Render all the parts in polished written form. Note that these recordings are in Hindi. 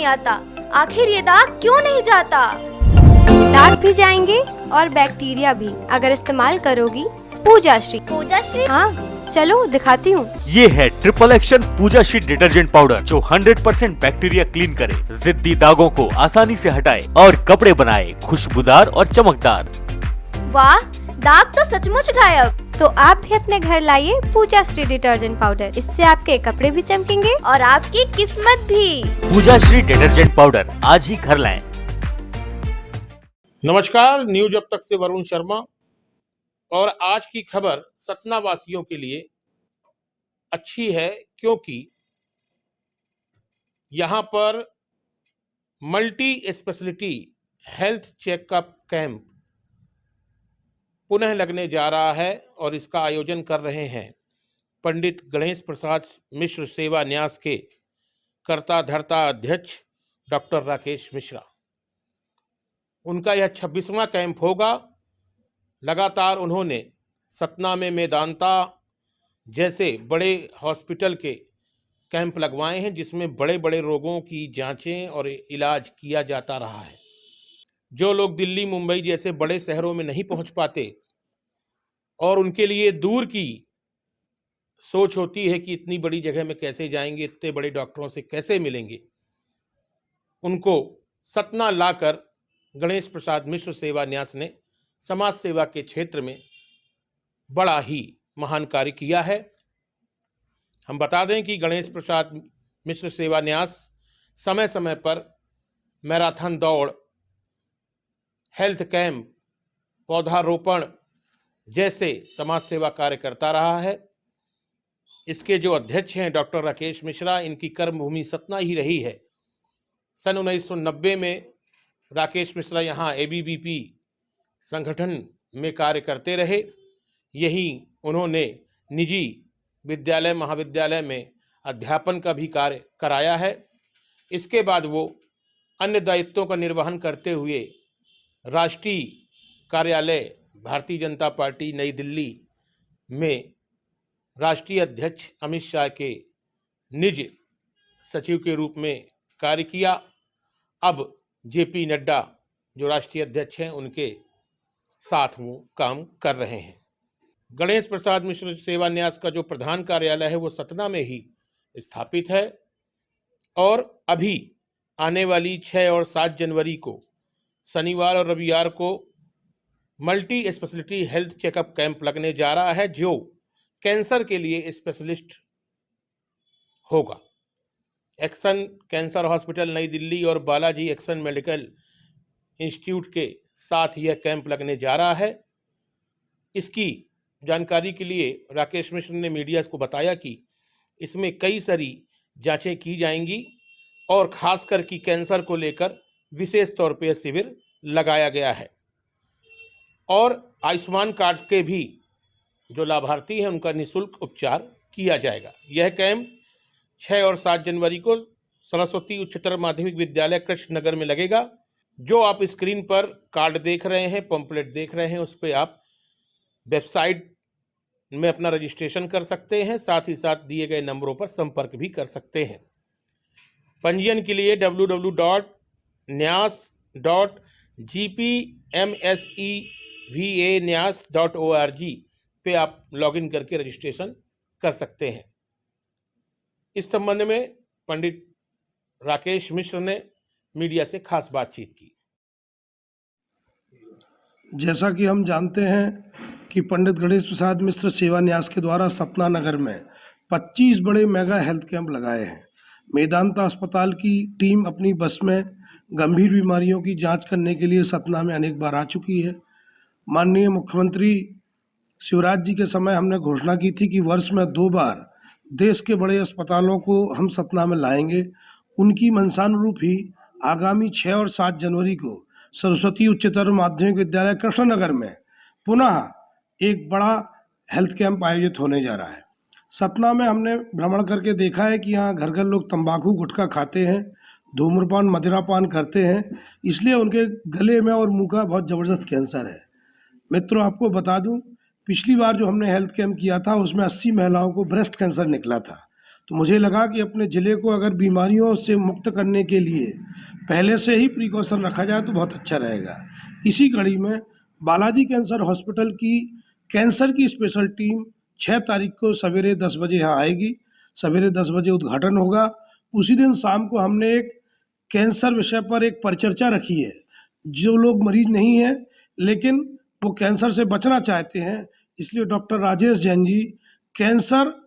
नहीं आता। आखिर ये दाग क्यों नहीं जाता? दाग भी जाएंगे और बैक्टीरिया भी अगर इस्तेमाल करोगी पूजा श्री। पूजा श्री? हाँ चलो दिखाती हूँ। ये है ट्रिपल एक्शन पूजा श्री डिटर्जेंट पाउडर जो 100% बैक्टीरिया क्लीन करे, जिद्दी दागों को आसानी से हटाए और कपड़े बनाए खुशबूदार और चमकदार। वाह, दाग तो सचमुच गायब। तो आप भी अपने घर लाइए पूजा श्री डिटर्जेंट पाउडर, इससे आपके कपड़े भी चमकेंगे और आपकी किस्मत भी। पूजा श्री डिटर्जेंट पाउडर आज ही घर लाएं। नमस्कार, न्यूज अब तक से वरुण शर्मा। और आज की खबर सतना वासियों के लिए अच्छी है, क्योंकि यहाँ पर multi speciality health checkup camp पुनः लगने जा रहा है और इसका आयोजन कर रहे हैं पंडित गणेश प्रसाद मिश्र सेवा न्यास के कर्ता धर्ता अध्यक्ष डॉक्टर राकेश मिश्रा। उनका यह 26वां कैंप होगा। लगातार उन्होंने सतना में मेदांता जैसे बड़े हॉस्पिटल के कैंप लगवाए हैं, जिसमें बड़े बड़े रोगों की जांचें और इलाज किया जाता रहा है। जो लोग दिल्ली मुंबई जैसे बड़े शहरों में नहीं पहुंच पाते और उनके लिए दूर की सोच होती है कि इतनी बड़ी जगह में कैसे जाएंगे, इतने बड़े डॉक्टरों से कैसे मिलेंगे, उनको सतना लाकर गणेश प्रसाद मिश्र सेवा न्यास ने समाज सेवा के क्षेत्र में बड़ा ही महान कार्य किया है। हम बता दें कि गणेश प्रसाद मिश्र सेवा न्यास समय समय पर मैराथन दौड़, हेल्थ कैंप, पौधारोपण जैसे समाज सेवा कार्य करता रहा है। इसके जो अध्यक्ष हैं डॉक्टर राकेश मिश्रा, इनकी कर्मभूमि सतना ही रही है। सन 1990 में राकेश मिश्रा यहाँ एबीवीपी संगठन में कार्य करते रहे। यही उन्होंने निजी विद्यालय महाविद्यालय में अध्यापन का भी कार्य कराया है। इसके बाद वो अन्य दायित्वों का निर्वहन करते हुए राष्ट्रीय कार्यालय भारतीय जनता पार्टी नई दिल्ली में राष्ट्रीय अध्यक्ष अमित शाह के निज सचिव के रूप में कार्य किया। अब जेपी नड्डा जो राष्ट्रीय अध्यक्ष हैं, उनके साथ वो काम कर रहे हैं। गणेश प्रसाद मिश्र सेवा न्यास का जो प्रधान कार्यालय है वो सतना में ही स्थापित है और अभी आने वाली 6 और 7 जनवरी को शनिवार और रविवार को multi speciality health checkup camp लगने जा रहा है, जो कैंसर के लिए स्पेशलिस्ट होगा। एक्सन कैंसर हॉस्पिटल नई दिल्ली और बालाजी एक्सन मेडिकल इंस्टीट्यूट के साथ यह कैंप लगने जा रहा है। इसकी जानकारी के लिए राकेश मिश्र ने मीडिया को बताया कि इसमें कई सारी जांचें की जाएंगी और खासकर कि कैंसर को लेकर विशेष तौर पर शिविर लगाया गया है और आयुष्मान कार्ड के भी जो लाभार्थी हैं उनका निःशुल्क उपचार किया जाएगा। यह कैंप 6 और 7 जनवरी को सरस्वती उच्चतर माध्यमिक विद्यालय कृष्ण नगर में लगेगा। जो आप स्क्रीन पर कार्ड देख रहे हैं, पंपलेट देख रहे हैं, उस पर आप वेबसाइट में अपना रजिस्ट्रेशन कर सकते हैं। साथ ही साथ दिए गए नंबरों पर संपर्क भी कर सकते हैं। पंजीयन के लिए www.nyas.gpmsevanyas.org पे आप लॉगिन करके रजिस्ट्रेशन कर सकते हैं। इस संबंध में पंडित राकेश मिश्र ने मीडिया से खास बातचीत की। जैसा कि हम जानते हैं कि पंडित गणेश प्रसाद मिश्र सेवा न्यास के द्वारा सतना नगर में 25 बड़े मेगा हेल्थ कैंप लगाए हैं। मेदांता अस्पताल की टीम अपनी बस में गंभीर बीमारियों की जांच करने के लिए सतना में अनेक बार आ चुकी है। माननीय मुख्यमंत्री शिवराज जी के समय हमने घोषणा की थी कि वर्ष में 2 बार देश के बड़े अस्पतालों को हम सतना में लाएंगे। उनकी मंशानुरूप ही आगामी 6 और 7 जनवरी को सरस्वती उच्चतर माध्यमिक विद्यालय कृष्णनगर में पुनः एक बड़ा हेल्थ कैंप आयोजित होने जा रहा है। सतना में हमने भ्रमण करके देखा है कि यहाँ घर घर लोग तंबाकू गुटखा खाते हैं, धूम्रपान मदिरापान करते हैं, इसलिए उनके गले में और मुंह का बहुत ज़बरदस्त कैंसर है। मित्रों, आपको बता दूं, पिछली बार जो हमने हेल्थ कैंप किया था उसमें 80 महिलाओं को ब्रेस्ट कैंसर निकला था। तो मुझे लगा कि अपने ज़िले को अगर बीमारियों से मुक्त करने के लिए पहले से ही प्रिकॉशन रखा जाए तो बहुत अच्छा रहेगा। इसी कड़ी में बालाजी कैंसर हॉस्पिटल की कैंसर की स्पेशल टीम 6 तारीख को सवेरे 10 बजे यहाँ आएगी। सवेरे 10 बजे उद्घाटन होगा। उसी दिन शाम को हमने एक कैंसर विषय पर एक परिचर्चा रखी है। जो लोग मरीज नहीं हैं लेकिन वो कैंसर से बचना चाहते हैं, इसलिए डॉक्टर राजेश जैन जी कैंसर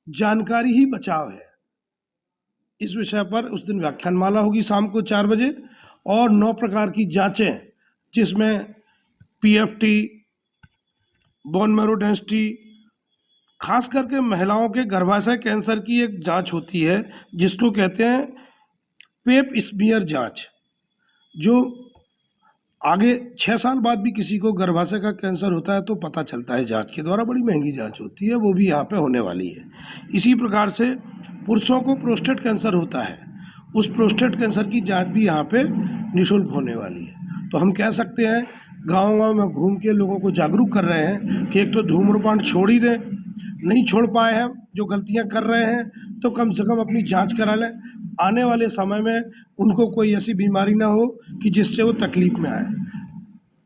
जानकारी ही बचाव है इस विषय पर उस दिन व्याख्यानमाला होगी शाम को 4 बजे, और 9 प्रकार की जांचें जिसमें पीएफटी, बोन मैरो डेंसिटी, खास करके महिलाओं के गर्भाशय कैंसर की एक जांच होती है जिसको कहते हैं पेप स्मीयर जांच, जो आगे 6 साल बाद भी किसी को गर्भाशय का कैंसर होता है तो पता चलता है जांच के द्वारा। बड़ी महंगी जांच होती है, वो भी यहाँ पे होने वाली है। इसी प्रकार से पुरुषों को प्रोस्टेट कैंसर होता है, उस प्रोस्टेट कैंसर की जांच भी यहाँ पे निःशुल्क होने वाली है। तो हम कह सकते हैं गाँव में घूम के लोगों को जागरूक कर रहे हैं कि एक तो धूम्रपान छोड़ ही दें, नहीं छोड़ पाए हैं जो गलतियां कर रहे हैं तो कम से कम अपनी जांच करा लें। आने वाले समय में उनको कोई ऐसी बीमारी ना हो कि जिससे वो तकलीफ में आए।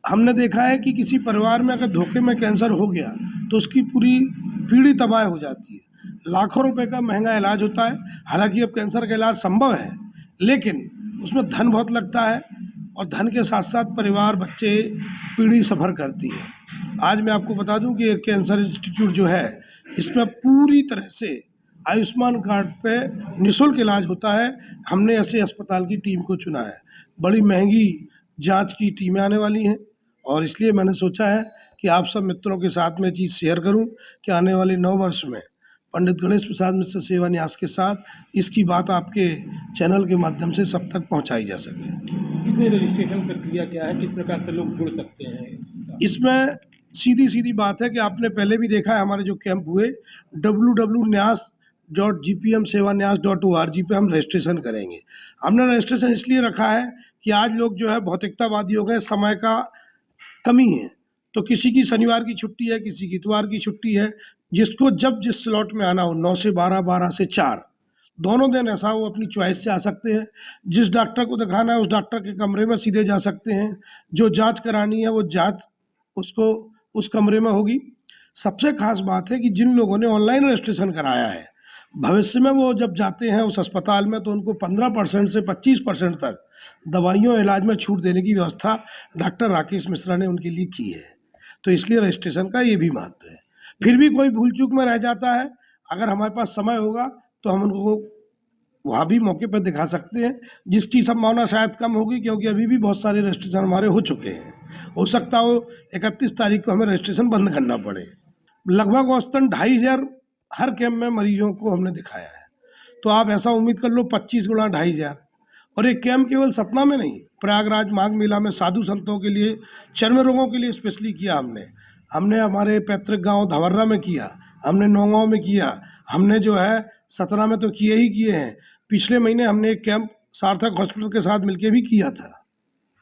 हमने देखा है कि किसी परिवार में अगर धोखे में कैंसर हो गया तो उसकी पूरी पीढ़ी तबाह हो जाती है। लाखों रुपए का महंगा इलाज होता है। हालांकि अब कैंसर का इलाज संभव है लेकिन उसमें धन बहुत लगता है और धन के साथ साथ परिवार, बच्चे, पीढ़ी सफ़र करती है। आज मैं आपको बता दूं कि कैंसर इंस्टीट्यूट जो है इसमें पूरी तरह से आयुष्मान कार्ड पे निःशुल्क इलाज होता है। हमने ऐसे अस्पताल की टीम को चुना है। बड़ी महंगी जांच की टीमें आने वाली हैं और इसलिए मैंने सोचा है कि आप सब मित्रों के साथ में चीज़ शेयर करूं कि आने वाले 9 वर्ष में पंडित गणेश प्रसाद मिश्र सेवा न्यास के साथ इसकी बात आपके चैनल के माध्यम से सब तक पहुंचाई जा सके। इसमें रजिस्ट्रेशन प्रक्रिया क्या है, किस प्रकार से लोग जुड़ सकते हैं? इसमें सीधी बात है कि आपने पहले भी देखा है हमारे जो कैंप हुए www.nyas.gpmsevanyas.org पे हम रजिस्ट्रेशन करेंगे। हमने रजिस्ट्रेशन इसलिए रखा है कि आज लोग जो है भौतिकतावादी हो गए, समय का कमी है, तो किसी की शनिवार की छुट्टी है, किसी की इतवार की छुट्टी है, जिसको जब जिस स्लॉट में आना हो 9 से 12, 12 से 4 दोनों दिन ऐसा वो अपनी चॉइस से आ सकते हैं। जिस डॉक्टर को दिखाना है उस डॉक्टर के कमरे में सीधे जा सकते हैं। जो जांच करानी है वो जांच उसको उस कमरे में होगी। सबसे खास बात है कि जिन लोगों ने ऑनलाइन रजिस्ट्रेशन कराया है भविष्य में वो जब जाते हैं उस अस्पताल में तो उनको 15% से 25% तक दवाइयों इलाज में छूट देने की व्यवस्था डॉक्टर राकेश मिश्रा ने उनके लिए की है। तो इसलिए रजिस्ट्रेशन का ये भी महत्व है। फिर भी कोई भूल चूक में रह जाता है, अगर हमारे पास समय होगा तो हम उनको वहाँ भी मौके पर दिखा सकते हैं, जिसकी संभावना शायद कम होगी क्योंकि अभी भी बहुत सारे रजिस्ट्रेशन हमारे हो चुके हैं। हो सकता हो 31 तारीख को हमें रजिस्ट्रेशन बंद करना पड़े। लगभग औसतन 2500 हर कैंप में मरीजों को हमने दिखाया है। तो आप ऐसा उम्मीद कर लो 25 गुणा 2500। और एक कैंप केवल सतना में नहीं, प्रयागराज माघ मेला में साधु संतों के लिए, चर्म रोगों के लिए स्पेशली किया हमने हमारे पैतृक गांव धवर्रा में किया, हमने नौगांव में किया, हमने जो है सतना में तो किए ही किए हैं। पिछले महीने हमने एक कैंप सार्थक हॉस्पिटल के साथ मिलकर भी किया था।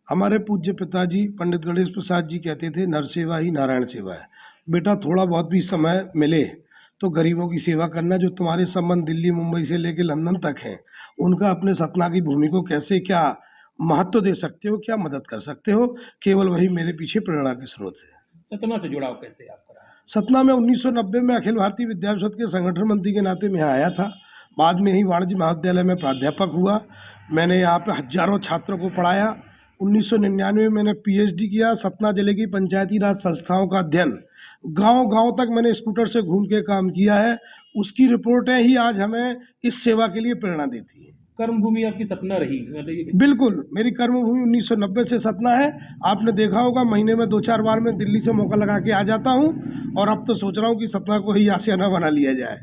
हमारे पूज्य पिताजी पंडित गणेश प्रसाद जी कहते थे नर सेवा ही नारायण सेवा है। बेटा थोड़ा बहुत भी समय मिले तो गरीबों की सेवा करना। जो तुम्हारे संबंध दिल्ली, मुंबई से लेकर लंदन तक हैं, उनका अपने सतना की भूमि को कैसे क्या महत्व दे सकते हो, क्या मदद कर सकते हो, केवल वही मेरे पीछे प्रेरणा के स्रोत है। सतना से जुड़ाव कैसे आपका रहा? सतना में 1990 में अखिल भारतीय विद्यार्थी परिषद के संगठन मंत्री के नाते मैं आया था। बाद में ही वाणिज्य महाविद्यालय में प्राध्यापक हुआ। मैंने यहाँ पे हजारों छात्रों को पढ़ाया। 1999 में मैंने पीएचडी किया। सतना जिले की पंचायती राज संस्थाओं का अध्ययन गांव-गांव तक मैंने स्कूटर से घूम के काम किया है। उसकी रिपोर्टें ही आज हमें इस सेवा के लिए प्रेरणा देती हैं। कर्मभूमि आपकी सतना रही? बिल्कुल, मेरी कर्मभूमि 1990 से सतना है। आपने देखा होगा महीने में 2-4 बार मैं दिल्ली से मौका लगा के आ जाता हूँ और अब तो सोच रहा हूँ कि सतना को ही आशियाना बना लिया जाए।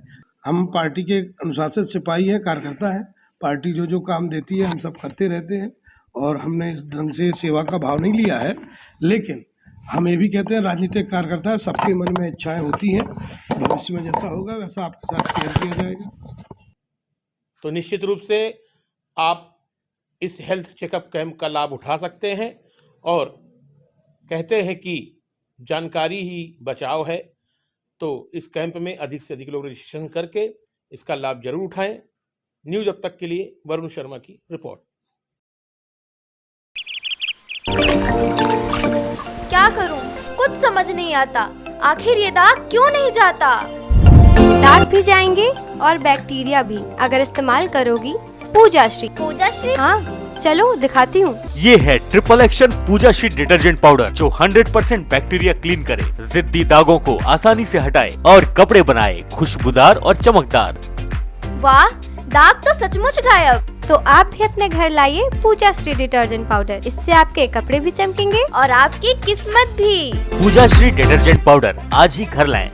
हम पार्टी के अनुशासित सिपाही हैं, कार्यकर्ता हैं। पार्टी जो काम देती है हम सब करते रहते हैं और हमने इस ढंग से सेवा का भाव नहीं लिया है। लेकिन हम ये भी कहते हैं राजनीतिक कार्यकर्ता है, सबके मन में इच्छाएं होती हैं। भविष्य में जैसा होगा वैसा आपके साथ शेयर किया जाएगा। तो निश्चित रूप से आप इस हेल्थ चेकअप कैंप का लाभ उठा सकते हैं और कहते हैं कि जानकारी ही बचाव है। तो इस कैंप में अधिक से अधिक लोग रजिस्ट्रेशन करके इसका लाभ जरूर उठाएं। न्यूज अब तक के लिए वरुण शर्मा की रिपोर्ट। क्या करूं? कुछ समझ नहीं आता। आखिर ये दाग क्यों नहीं जाता? दाग भी जाएंगे और बैक्टीरिया भी अगर इस्तेमाल करोगी पूजा श्री। पूजा श्री? हाँ चलो दिखाती हूँ। ये है ट्रिपल एक्शन पूजा शीट डिटर्जेंट पाउडर जो 100% बैक्टीरिया क्लीन करे, जिद्दी दागों को आसानी से हटाए और कपड़े बनाए खुशबूदार और चमकदार। वाह, दाग तो सचमुच गायब। तो आप भी अपने घर लाइए पूजा श्री डिटर्जेंट पाउडर। इससे आपके कपड़े भी चमकेंगे और आपकी किस्मत भी। पूजा श्री डिटर्जेंट पाउडर आज ही घर लाएं।